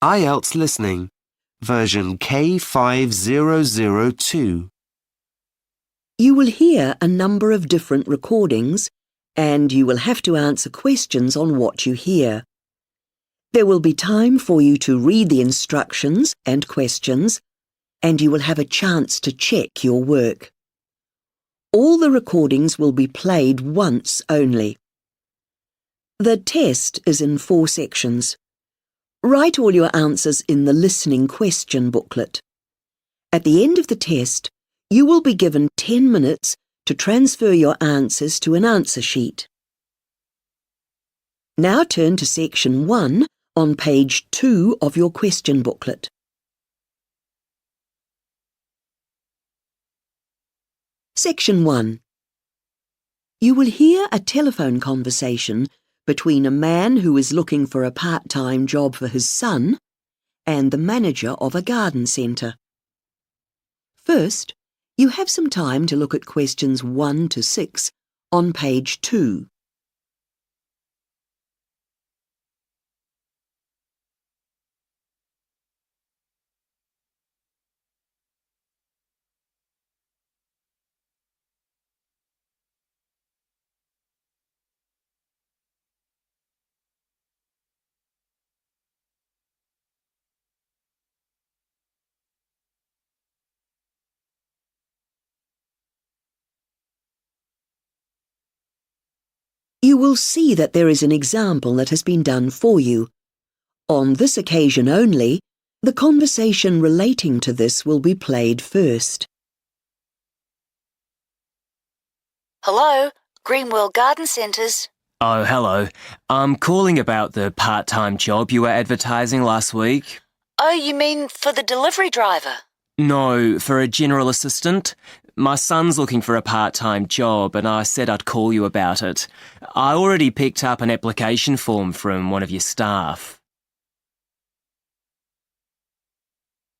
IELTS Listening, version K5002. You will hear a number of different recordings, and you will have to answer questions on what you hear. There will be time for you to read the instructions and questions, and you will have a chance to check your work. All the recordings will be played once only. The test is in 4 sections. Write all your answers in the listening question booklet. At the end of the test, you will be given 10 minutes to transfer your answers to an answer sheet. Now turn to section 1 on page 2 of your question booklet. Section 1. You will hear a telephone conversation between a man who is looking for a part-time job for his son and the manager of a garden centre. First, you have some time to look at questions 1 to 6 on page 2. You will see that there is an example that has been done for you. On this occasion only, the conversation relating to this will be played first. Hello, Greenwell Garden Centres. Oh, hello. I'm calling about the part-time job you were advertising last week. Oh, you mean for the delivery driver? No, for a general assistant. My son's looking for a part-time job and I said I'd call you about it. I already picked up an application form from one of your staff.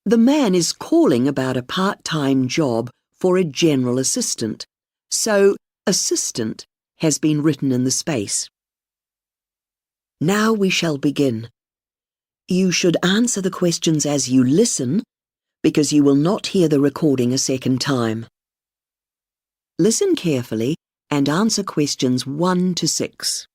The man is calling about a part-time job for a general assistant, so assistant has been written in the space. Now we shall begin. You should answer the questions as you listen, because you will not hear the recording a second time. Listen carefully and answer questions 1 to 6.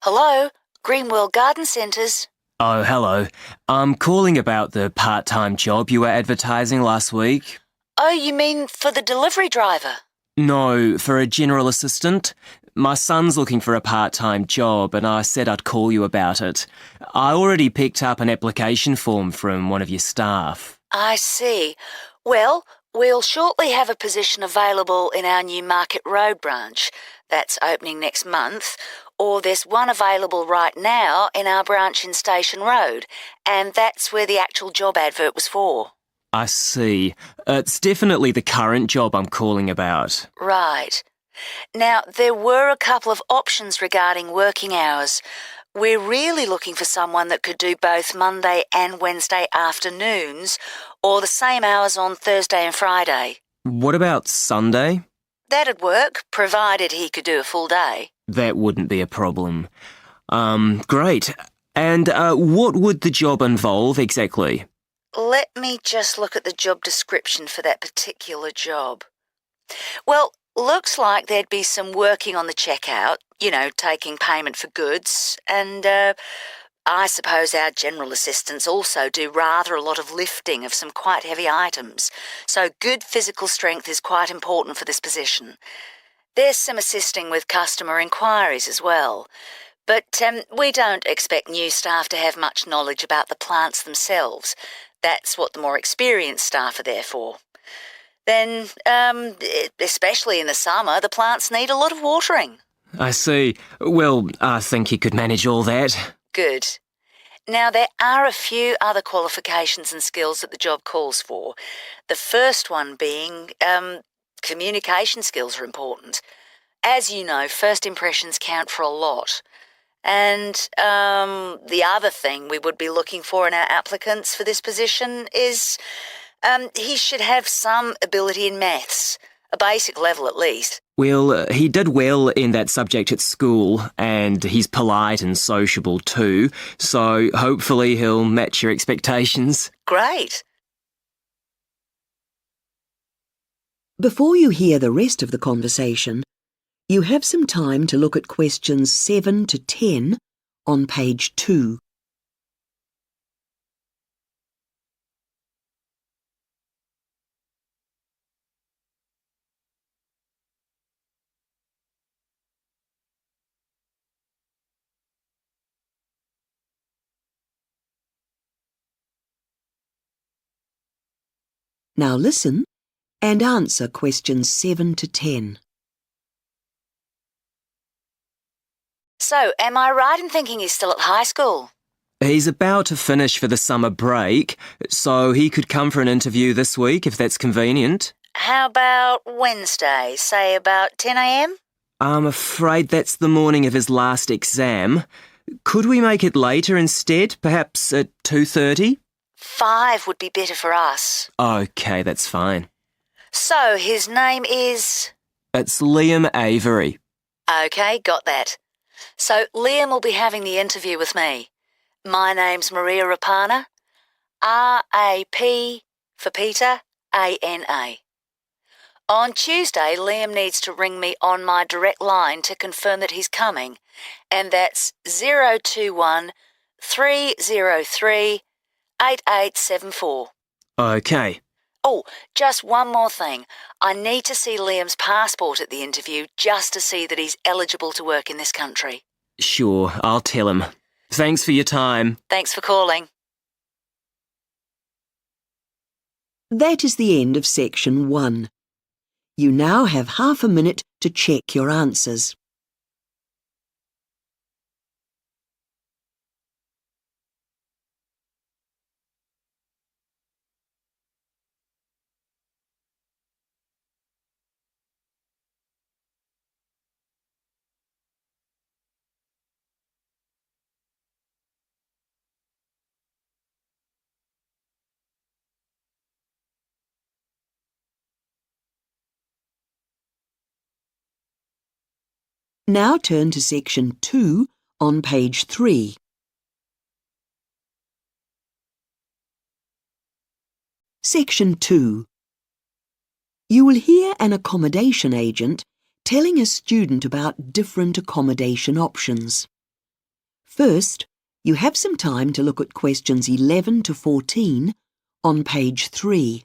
Hello, Greenwell Garden Centres. Oh, hello. I'm calling about the part-time job you were advertising last week. Oh, you mean for the delivery driver? No, for a general assistant. My son's looking for a part-time job and I said I'd call you about it. I already picked up an application form from one of your staff. I see. Well, we'll shortly have a position available in our new Market Road branch. That's opening next month. Or there's one available right now in our branch in Station Road, and that's where the actual job advert was for. I see. It's definitely the current job I'm calling about. Right. Now, there were a couple of options regarding working hours. We're really looking for someone that could do both Monday and Wednesday afternoons, or the same hours on Thursday and Friday. What about Sunday? That'd work, provided he could do a full day. That wouldn't be a problem. Great. And what would the job involve exactly? Let me just look at the job description for that particular job. Well, looks like there'd be some working on the checkout, taking payment for goods, and I suppose our general assistants also do rather a lot of lifting of some quite heavy items, so good physical strength is quite important for this position. There's some assisting with customer inquiries as well, but we don't expect new staff to have much knowledge about the plants themselves. That's what the more experienced staff are there for. Then, especially in the summer, the plants need a lot of watering. I see. Well, I think he could manage all that. Good. Now, there are a few other qualifications and skills that the job calls for. The first one being communication skills are important. As you know, first impressions count for a lot. And the other thing we would be looking for in our applicants for this position is he should have some ability in maths, a basic level at least. Well, he did well in that subject at school, and he's polite and sociable too, so hopefully he'll match your expectations. Great. Before you hear the rest of the conversation, you have some time to look at questions 7 to 10 on page 2. Now listen and answer questions 7 to 10. So, am I right in thinking he's still at high school? He's about to finish for the summer break, so he could come for an interview this week if that's convenient. How about Wednesday, say about 10 a.m? I'm afraid that's the morning of his last exam. Could we make it later instead, perhaps at 2:30? 5 would be better for us. OK, that's fine. So, his name is... It's Liam Avery. OK, got that. So, Liam will be having the interview with me. My name's Maria Rapana. R-A-P for Peter, A-N-A. On Tuesday, Liam needs to ring me on my direct line to confirm that he's coming, and that's 021 303 8874. OK. Oh, just one more thing. I need to see Liam's passport at the interview just to see that he's eligible to work in this country. Sure, I'll tell him. Thanks for your time. Thanks for calling. That is the end of section 1. You now have half a minute to check your answers. Now turn to section 2 on page 3. Section 2. You will hear an accommodation agent telling a student about different accommodation options. First, you have some time to look at questions 11 to 14 on page 3.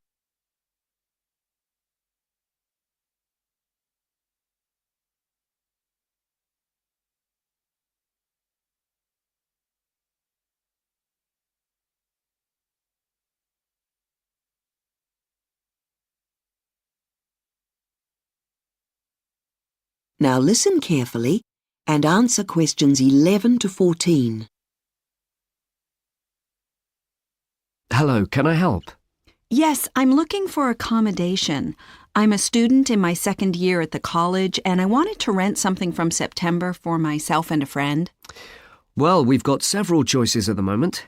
Now listen carefully and answer questions 11 to 14. Hello, can I help? Yes, I'm looking for accommodation. I'm a student in my second year at the college, and I wanted to rent something from September for myself and a friend. Well, we've got several choices at the moment.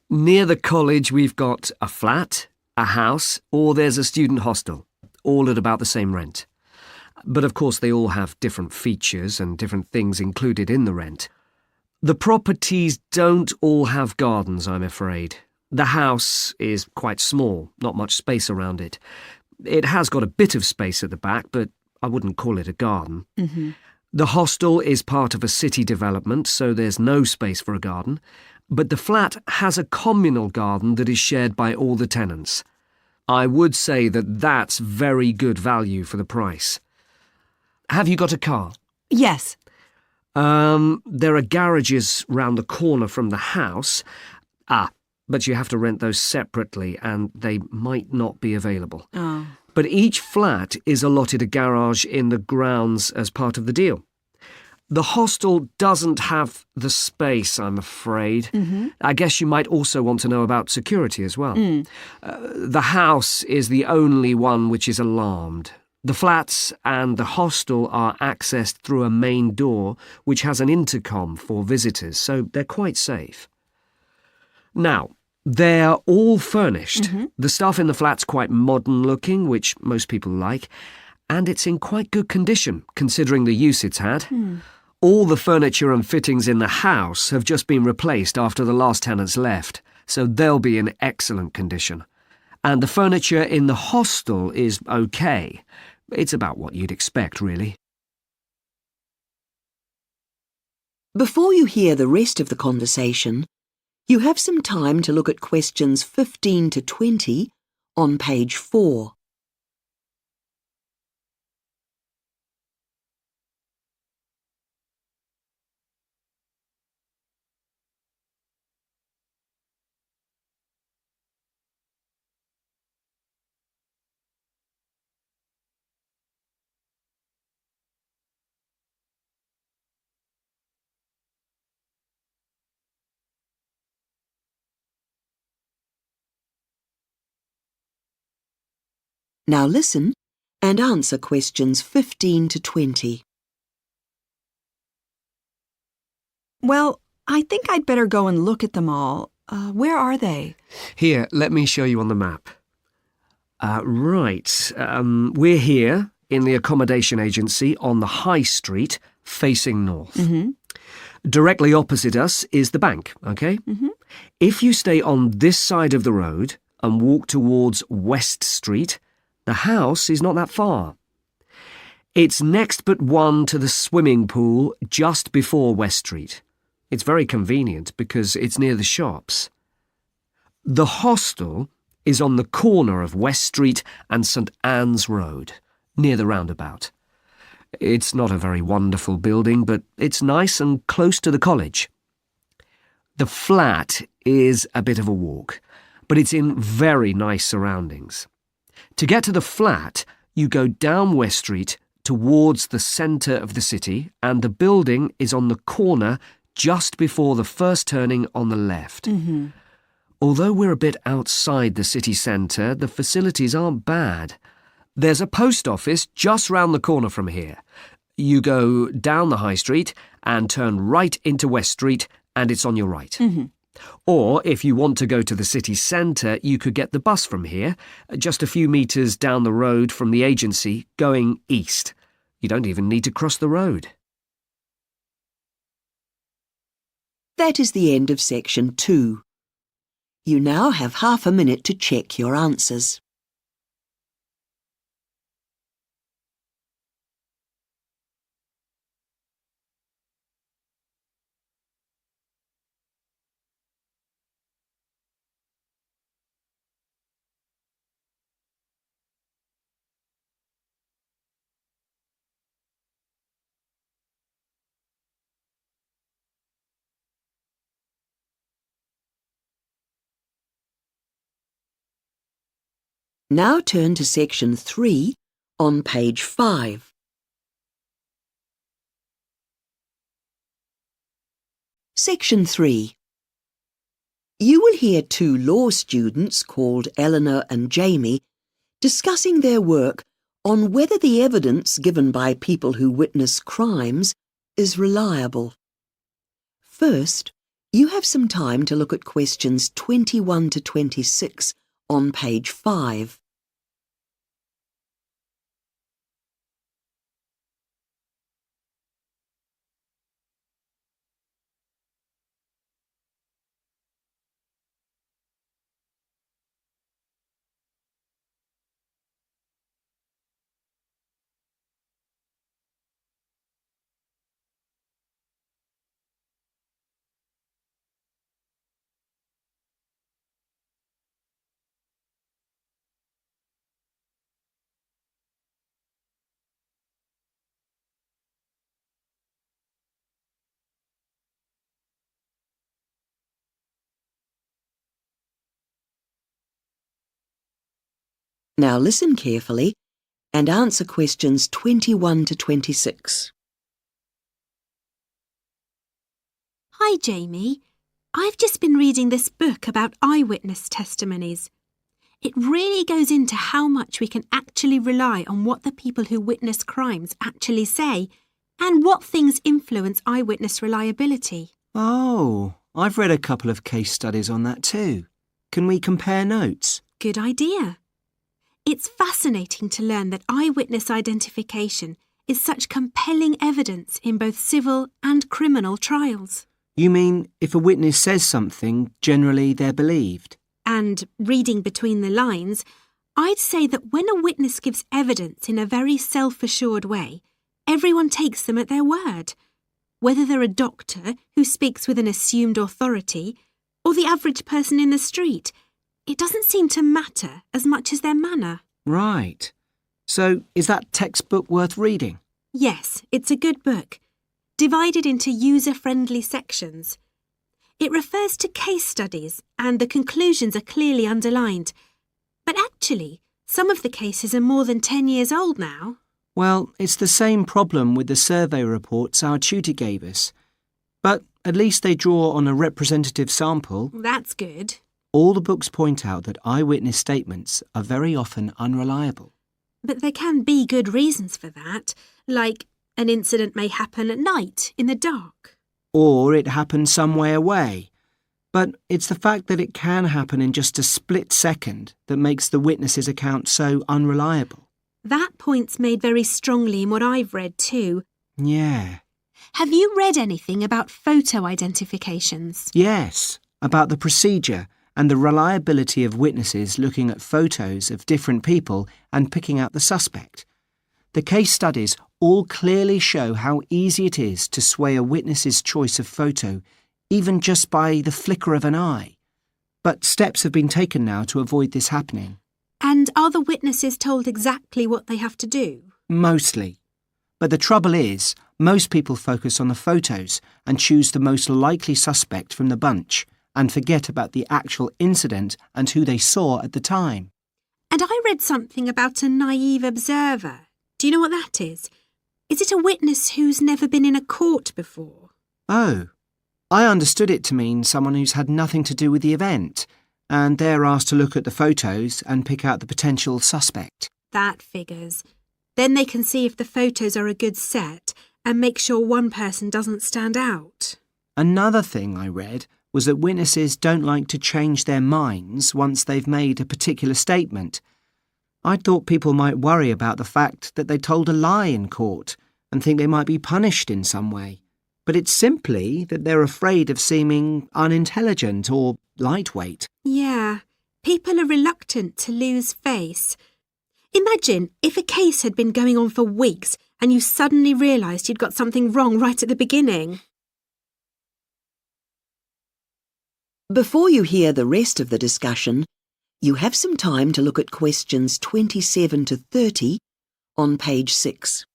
Near the college, we've got a flat, a house, or there's a student hostel, all at about the same rent. But of course, they all have different features and different things included in the rent. The properties don't all have gardens, I'm afraid. The house is quite small, not much space around it. It has got a bit of space at the back, but I wouldn't call it a garden. Mm-hmm. The hostel is part of a city development, so there's no space for a garden. But the flat has a communal garden that is shared by all the tenants. I would say that that's very good value for the price. Have you got a car? Yes. There are garages round the corner from the house. But you have to rent those separately and they might not be available. Oh. But each flat is allotted a garage in the grounds as part of the deal. The hostel doesn't have the space, I'm afraid. Mm-hmm. I guess you might also want to know about security as well. The house is the only one which is alarmed. The flats and the hostel are accessed through a main door which has an intercom for visitors, so they're quite safe. Now, they're all furnished. Mm-hmm. The stuff in the flat's quite modern looking, which most people like, and it's in quite good condition, considering the use it's had. All the furniture and fittings in the house have just been replaced after the last tenants left, so they'll be in excellent condition. And the furniture in the hostel is okay. It's about what you'd expect, really. Before you hear the rest of the conversation, you have some time to look at questions 15 to 20 on page 4. Now listen and answer questions 15 to 20. Well, I think I'd better go and look at them all. Where are they? Here, let me show you on the map. We're here in the accommodation agency on the High Street, facing north. Directly opposite us is the bank, okay? If you stay on this side of the road and walk towards West Street, the house is not that far. It's next but one to the swimming pool just before West Street. It's very convenient because it's near the shops. The hostel is on the corner of West Street and St Anne's Road, near the roundabout. It's not a very wonderful building, but it's nice and close to the college. The flat is a bit of a walk, but it's in very nice surroundings. To get to the flat, you go down West Street towards the centre of the city, and the building is on the corner just before the first turning on the left. Although we're a bit outside the city centre, the facilities aren't bad. There's a post office just round the corner from here. You go down the High Street and turn right into West Street, and it's on your right. Or, if you want to go to the city centre, you could get the bus from here, just a few metres down the road from the agency, going east. You don't even need to cross the road. That is the end of section 2. You now have half a minute to check your answers. Now turn to section 3 on page 5. Section 3. You will hear two law students called Eleanor and Jamie discussing their work on whether the evidence given by people who witness crimes is reliable. First, you have some time to look at questions 21 to 26 on page 5. Now listen carefully and answer questions 21 to 26. Hi, Jamie. I've just been reading this book about eyewitness testimonies. It really goes into how much we can actually rely on what the people who witness crimes actually say and what things influence eyewitness reliability. Oh, I've read a couple of case studies on that too. Can we compare notes? Good idea. It's fascinating to learn that eyewitness identification is such compelling evidence in both civil and criminal trials. You mean if a witness says something, generally they're believed? And reading between the lines, I'd say that when a witness gives evidence in a very self-assured way, everyone takes them at their word. Whether they're a doctor who speaks with an assumed authority or the average person in the street, it doesn't seem to matter as much as their manner. Right. So is that textbook worth reading? Yes, it's a good book, divided into user-friendly sections. It refers to case studies and the conclusions are clearly underlined. But actually, some of the cases are more than 10 years old now. Well, it's the same problem with the survey reports our tutor gave us. But at least they draw on a representative sample. That's good. All the books point out that eyewitness statements are very often unreliable. But there can be good reasons for that, like an incident may happen at night, in the dark. Or it happened some way away. But it's the fact that it can happen in just a split second that makes the witness's account so unreliable. That point's made very strongly in what I've read too. Yeah. Have you read anything about photo identifications? Yes, about the procedure and the reliability of witnesses looking at photos of different people and picking out the suspect. The case studies all clearly show how easy it is to sway a witness's choice of photo, even just by the flicker of an eye. But steps have been taken now to avoid this happening. And are the witnesses told exactly what they have to do? Mostly. But the trouble is, most people focus on the photos and choose the most likely suspect from the bunch and forget about the actual incident and who they saw at the time. And I read something about a naive observer. Do you know what that is? Is it a witness who's never been in a court before? Oh, I understood it to mean someone who's had nothing to do with the event, and they're asked to look at the photos and pick out the potential suspect. That figures. Then they can see if the photos are a good set and make sure one person doesn't stand out. Another thing I read was that witnesses don't like to change their minds once they've made a particular statement. I thought people might worry about the fact that they told a lie in court and think they might be punished in some way. But it's simply that they're afraid of seeming unintelligent or lightweight. Yeah, people are reluctant to lose face. Imagine if a case had been going on for weeks and you suddenly realised you'd got something wrong right at the beginning. Before you hear the rest of the discussion, you have some time to look at questions 27 to 30 on page 6.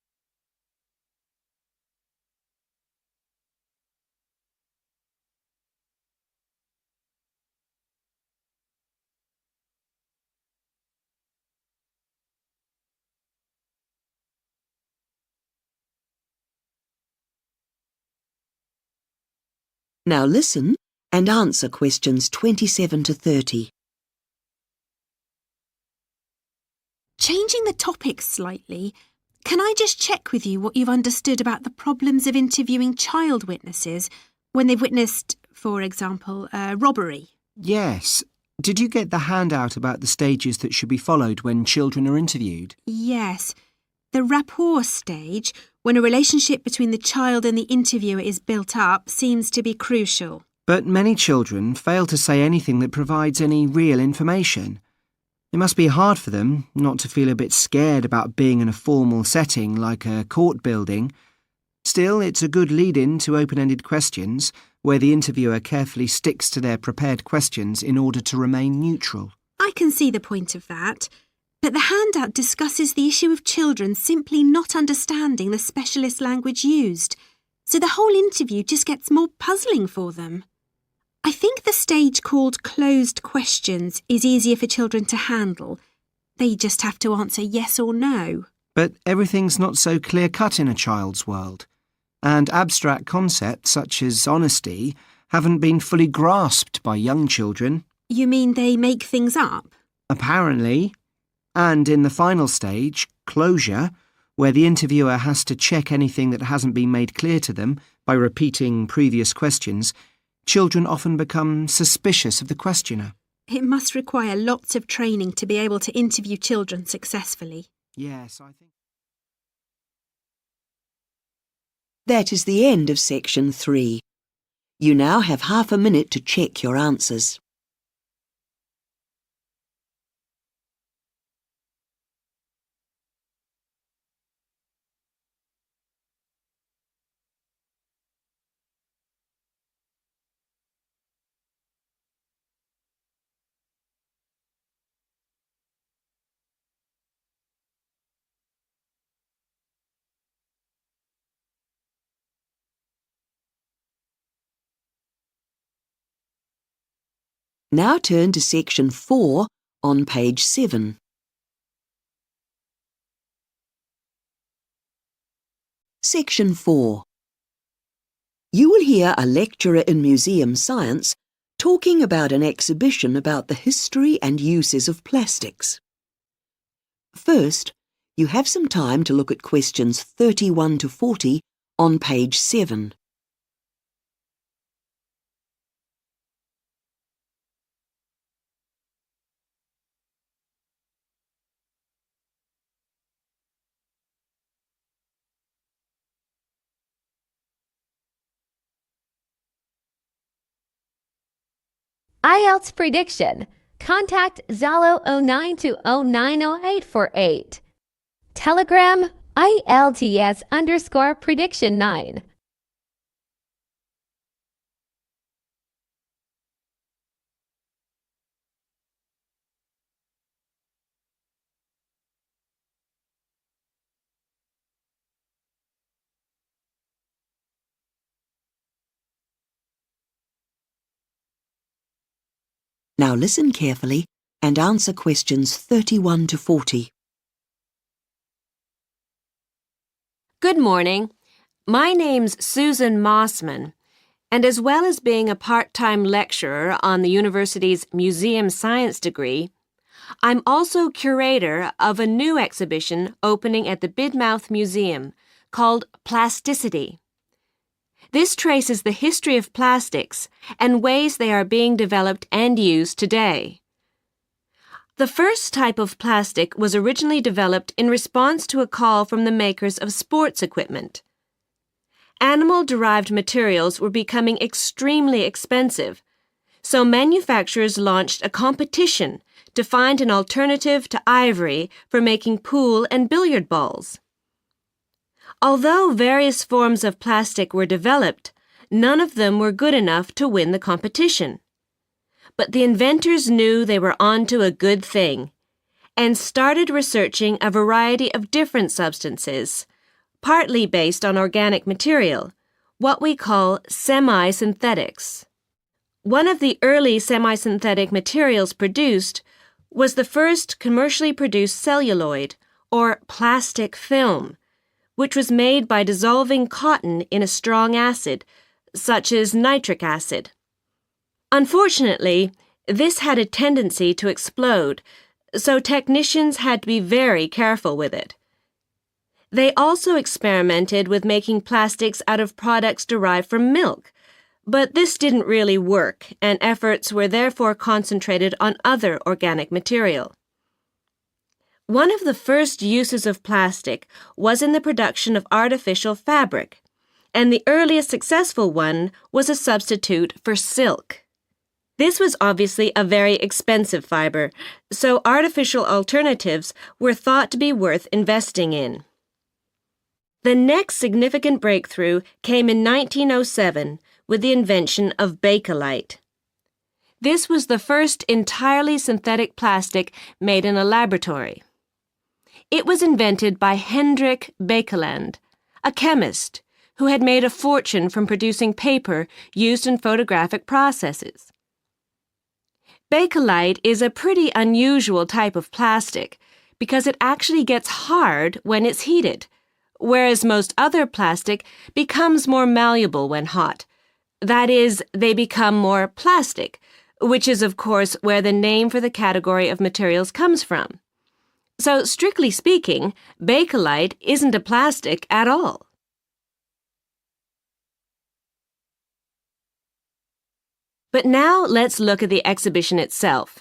Now listen and answer questions 27 to 30. Changing the topic slightly, can I just check with you what you've understood about the problems of interviewing child witnesses when they've witnessed, for example, a robbery? Yes. Did you get the handout about the stages that should be followed when children are interviewed? Yes. The rapport stage, when a relationship between the child and the interviewer is built up, seems to be crucial. But many children fail to say anything that provides any real information. It must be hard for them not to feel a bit scared about being in a formal setting like a court building. Still, it's a good lead-in to open-ended questions, where the interviewer carefully sticks to their prepared questions in order to remain neutral. I can see the point of that. But the handout discusses the issue of children simply not understanding the specialist language used, so the whole interview just gets more puzzling for them. I think the stage called closed questions is easier for children to handle. They just have to answer yes or no. But everything's not so clear-cut in a child's world, and abstract concepts such as honesty haven't been fully grasped by young children. You mean they make things up? Apparently. And in the final stage, closure, where the interviewer has to check anything that hasn't been made clear to them by repeating previous questions, children often become suspicious of the questioner. It must require lots of training to be able to interview children successfully. Yes, I think. That is the end of section 3. You now have half a minute to check your answers. Now turn to section 4 on page 7. Section 4. You will hear a lecturer in museum science talking about an exhibition about the history and uses of plastics. First, you have some time to look at questions 31 to 40 on page 7. IELTS prediction. Contact Zalo09 for 8. Telegram IELTS_prediction9. Now listen carefully and answer questions 31 to 40. Good morning. My name's Susan Mossman, and as well as being a part-time lecturer on the university's museum science degree, I'm also curator of a new exhibition opening at the Bidmouth Museum called Plasticity. This traces the history of plastics and ways they are being developed and used today. The first type of plastic was originally developed in response to a call from the makers of sports equipment. Animal-derived materials were becoming extremely expensive, so manufacturers launched a competition to find an alternative to ivory for making pool and billiard balls. Although various forms of plastic were developed, none of them were good enough to win the competition. But the inventors knew they were onto a good thing and started researching a variety of different substances, partly based on organic material, what we call semi-synthetics. One of the early semi-synthetic materials produced was the first commercially produced celluloid, or plastic film, which was made by dissolving cotton in a strong acid, such as nitric acid. Unfortunately, this had a tendency to explode, so technicians had to be very careful with it. They also experimented with making plastics out of products derived from milk, but this didn't really work, and efforts were therefore concentrated on other organic material. One of the first uses of plastic was in the production of artificial fabric, and the earliest successful one was a substitute for silk. This was obviously a very expensive fiber, so artificial alternatives were thought to be worth investing in. The next significant breakthrough came in 1907 with the invention of Bakelite. This was the first entirely synthetic plastic made in a laboratory. It was invented by Hendrik Baekeland, a chemist who had made a fortune from producing paper used in photographic processes. Bakelite is a pretty unusual type of plastic because it actually gets hard when it's heated, whereas most other plastic becomes more malleable when hot. That is, they become more plastic, which is, of course, where the name for the category of materials comes from. So, strictly speaking, Bakelite isn't a plastic at all. But now let's look at the exhibition itself.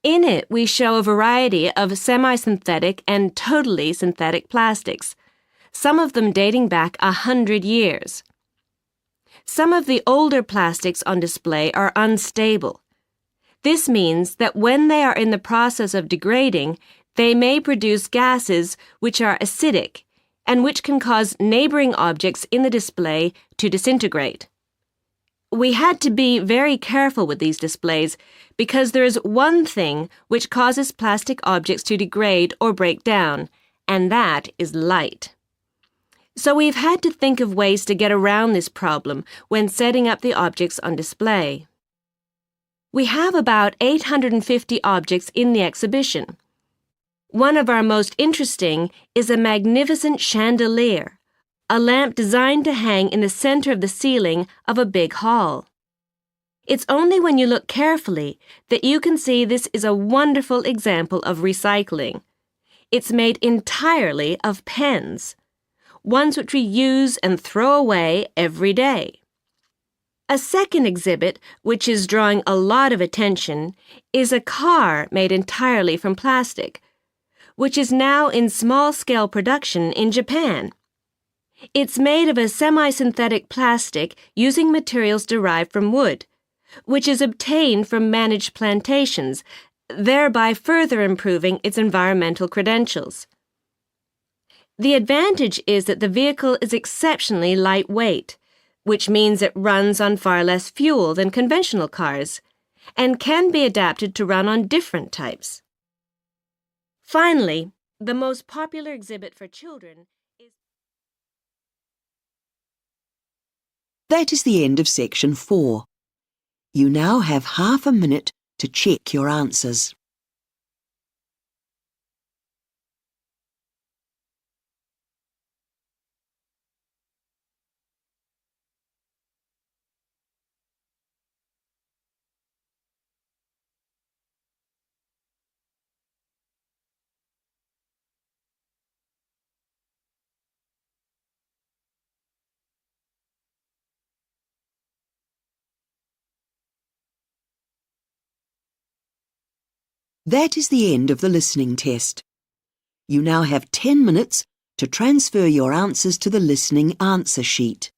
In it, we show a variety of semi-synthetic and totally synthetic plastics, some of them dating back 100 years. Some of the older plastics on display are unstable. This means that when they are in the process of degrading, they may produce gases which are acidic and which can cause neighboring objects in the display to disintegrate. We had to be very careful with these displays because there is one thing which causes plastic objects to degrade or break down, and that is light. So we've had to think of ways to get around this problem when setting up the objects on display. We have about 850 objects in the exhibition. One of our most interesting is a magnificent chandelier, a lamp designed to hang in the center of the ceiling of a big hall. It's only when you look carefully that you can see this is a wonderful example of recycling. It's made entirely of pens, ones which we use and throw away every day. A second exhibit, which is drawing a lot of attention, is a car made entirely from plastic, which is now in small-scale production in Japan. It's made of a semi-synthetic plastic using materials derived from wood, which is obtained from managed plantations, thereby further improving its environmental credentials. The advantage is that the vehicle is exceptionally lightweight, which means it runs on far less fuel than conventional cars, and can be adapted to run on different types. Finally, the most popular exhibit for children is... That is the end of section 4. You now have half a minute to check your answers. That is the end of the listening test. You now have 10 minutes to transfer your answers to the listening answer sheet.